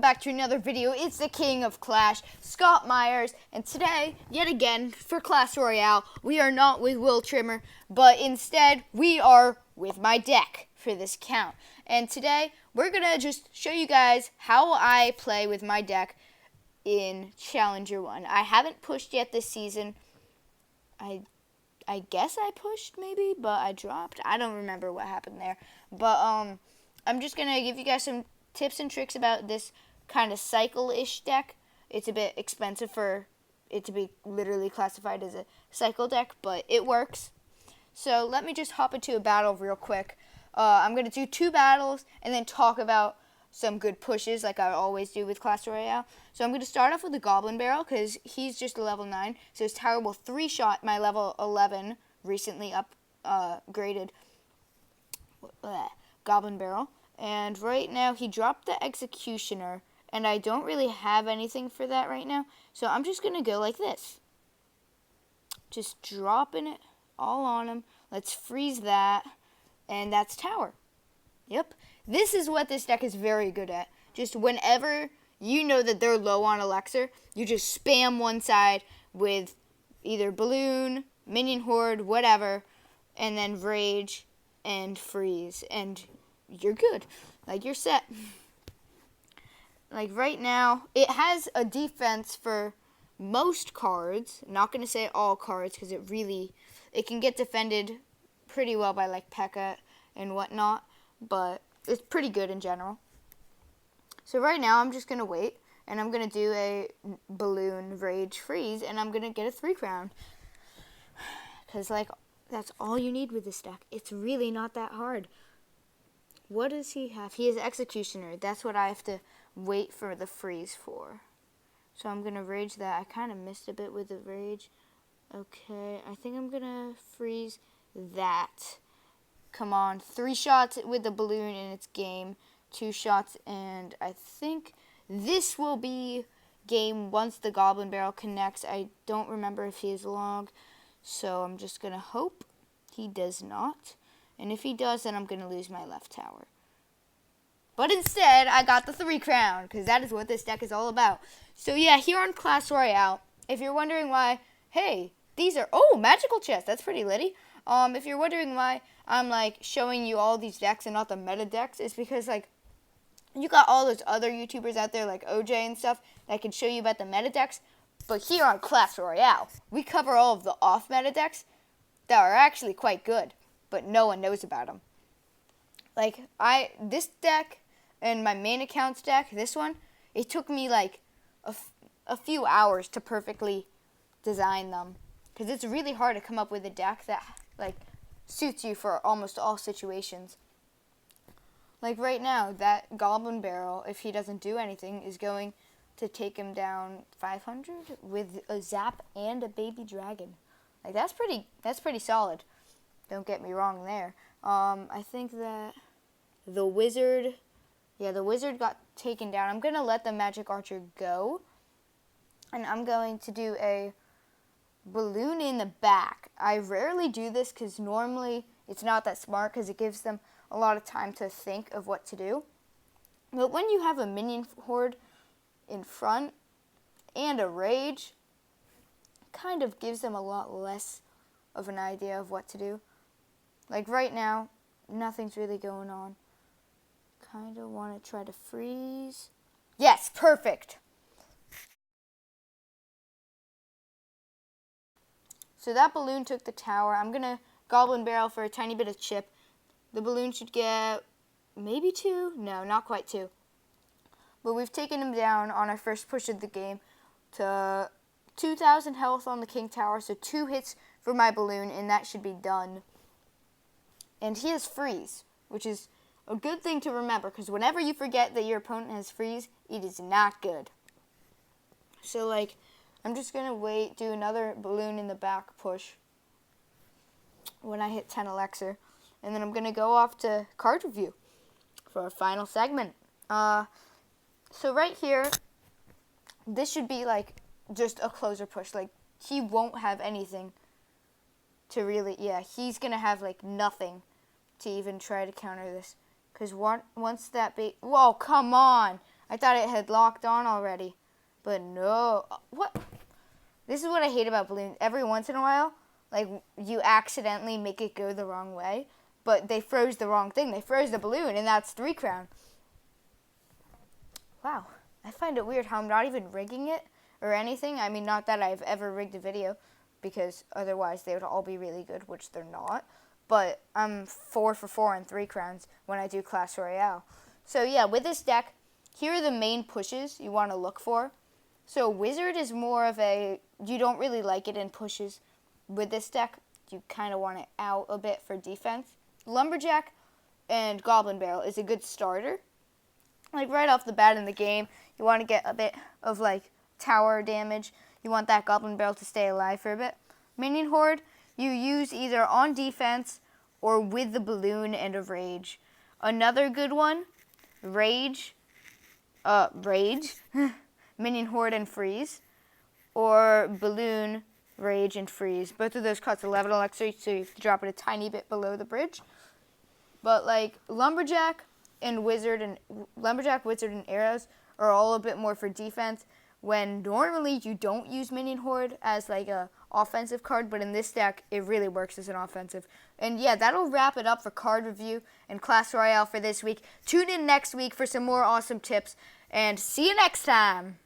back to another video. It's the King of Clash, Scott Myers, and today, yet again, for Clash Royale, we are not with Will Trimmer, but instead, we are with my deck for this count. And today, we're gonna just show you guys how I play with my deck in Challenger 1. I haven't pushed yet this season. I guess I pushed maybe, but I dropped. I don't remember what happened there. But I'm just gonna give you guys some tips and tricks about this kind of cycle-ish deck. It's a bit expensive for it to be literally classified as a cycle deck, but it works. So let me just hop into a battle real quick. I'm gonna do 2 battles and then talk about some good pushes like I always do with Clash Royale. So I'm going to start off with the Goblin Barrel because he's just a level 9. So his tower will 3-shot my level 11 recently upgraded Goblin Barrel. And right now he dropped the Executioner and I don't really have anything for that right now. So I'm just going to go like this. Just dropping it all on him. Let's freeze that. And that's tower. Yep. This is what this deck is very good at. Just whenever you know that they're low on elixir, you just spam one side with either balloon, minion horde, whatever, and then rage and freeze, and you're good. Like, you're set. Like, right now, it has a defense for most cards. I'm not going to say all cards because it can get defended pretty well by, like, P.E.K.K.A. and whatnot, but it's pretty good in general. So right now, I'm just going to wait, and I'm going to do a balloon rage freeze, and I'm going to get a 3-crown. Because, like, that's all you need with this deck. It's really not that hard. What does he have? He has Executioner. That's what I have to wait for the freeze for. So I'm going to rage that. I kind of missed a bit with the rage. Okay, I think I'm going to freeze that. Come on, 3 shots with the balloon in its game. 2 shots, and I think this will be game once the Goblin Barrel connects. I don't remember if he is logged, so I'm just going to hope he does not. And if he does, then I'm going to lose my left tower. But instead, I got the 3-crown, because that is what this deck is all about. So yeah, here on Clash Royale, if you're wondering why, hey, these are, magical chest, that's pretty litty. If you're wondering why I'm, like, showing you all these decks and not the meta decks, it's because, like, you got all those other YouTubers out there, like OJ and stuff, that can show you about the meta decks. But here on Clash Royale, we cover all of the off-meta decks that are actually quite good, but no one knows about them. Like, this deck and my main accounts deck, this one, it took me, like, a few hours to perfectly design them. Because it's really hard to come up with a deck that, like, suits you for almost all situations. Like right now, that Goblin Barrel, if he doesn't do anything, is going to take him down 500 with a zap and a baby dragon. Like, that's pretty solid. Don't get me wrong there. I think that the wizard got taken down. I'm going to let the magic archer go. And I'm going to do a balloon in the back. I rarely do this because normally it's not that smart because it gives them a lot of time to think of what to do. But when you have a minion horde in front and a rage, kind of gives them a lot less of an idea of what to do. Like right now, nothing's really going on. Kind of want to try to freeze. Yes, perfect. So that balloon took the tower. I'm going to Goblin Barrel for a tiny bit of chip. The balloon should get maybe 2. No, not quite 2. But we've taken him down on our first push of the game to 2,000 health on the King Tower. So 2 hits for my balloon, and that should be done. And he has freeze, which is a good thing to remember, because whenever you forget that your opponent has freeze, it is not good. So, like, I'm just going to wait, do another balloon in the back push when I hit 10 elixir. And then I'm going to go off to card review for our final segment. So right here, this should be, like, just a closer push. Like, he won't have anything to really, he's going to have, like, nothing to even try to counter this. Because once that whoa, come on. I thought it had locked on already. But no. What? This is what I hate about balloons. Every once in a while, like, you accidentally make it go the wrong way. But they froze the wrong thing. They froze the balloon, and that's 3 crown. Wow. I find it weird how I'm not even rigging it or anything. I mean, not that I've ever rigged a video, because otherwise they would all be really good, which they're not. But I'm 4 for 4 on 3 crowns when I do Clash Royale. So yeah, with this deck, here are the main pushes you want to look for. So Wizard is more of a, you don't really like it in pushes with this deck. You kind of want it out a bit for defense. Lumberjack and Goblin Barrel is a good starter. Like right off the bat in the game, you want to get a bit of like tower damage. You want that Goblin Barrel to stay alive for a bit. Minion Horde, you use either on defense or with the balloon and a rage. Another good one, Rage, Minion Horde and Freeze, or Balloon, Rage, and Freeze. Both of those cost 11 elixir, so you have to drop it a tiny bit below the bridge. But like Lumberjack, Wizard, and Arrows are all a bit more for defense, when normally you don't use Minion Horde as like a offensive card, but in this deck it really works as an offensive. And yeah, that'll wrap it up for card review and Clash Royale for this week. Tune in next week for some more awesome tips, and see you next time.